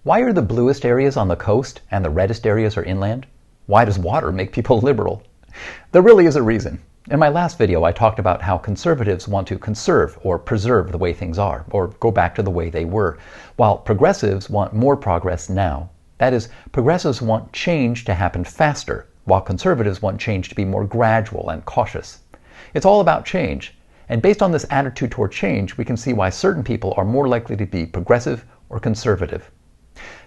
Why are the bluest areas on the coast and the reddest areas are inland? Why does water make people liberal? There really is a reason. In my last video, I talked about how conservatives want to conserve or preserve the way things are, or go back to the way they were, while progressives want more progress now. That is, progressives want change to happen faster, while conservatives want change to be more gradual and cautious. It's all about change, and based on this attitude toward change, we can see why certain people are more likely to be progressive or conservative.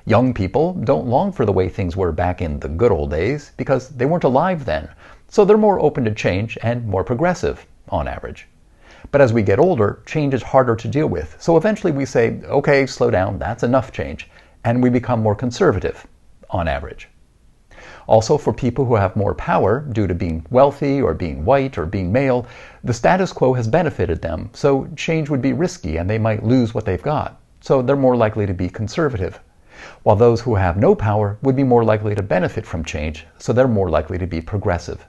Young people don't long for the way things were back in the good old days because they weren't alive then, so they're more open to change and more progressive, on average. But as we get older, change is harder to deal with, so eventually we say, okay, slow down, that's enough change, and we become more conservative, on average. Also, for people who have more power, due to being wealthy or being white or being male, the status quo has benefited them, so change would be risky and they might lose what they've got, so they're more likely to be conservative. While those who have no power would be more likely to benefit from change, so they're more likely to be progressive.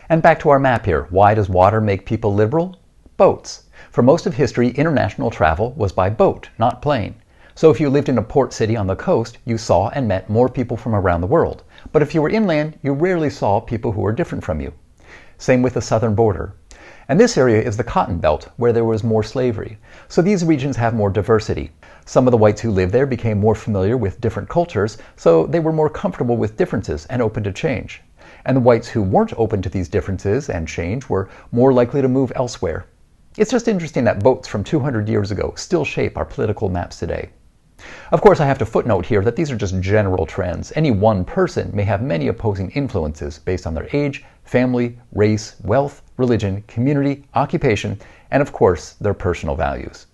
And back to our map here. Why does water make people liberal? Boats. For most of history, international travel was by boat, not plane. So if you lived in a port city on the coast, you saw and met more people from around the world. But if you were inland, you rarely saw people who were different from you. Same with the southern border. And this area is the Cotton Belt, where there was more slavery. So these regions have more diversity. Some of the whites who lived there became more familiar with different cultures, so they were more comfortable with differences and open to change. And the whites who weren't open to these differences and change were more likely to move elsewhere. It's just interesting that boats from 200 years ago still shape our political maps today. Of course, I have to footnote here that these are just general trends. Any one person may have many opposing influences based on their age, family, race, wealth, religion, community, occupation, and of course, their personal values.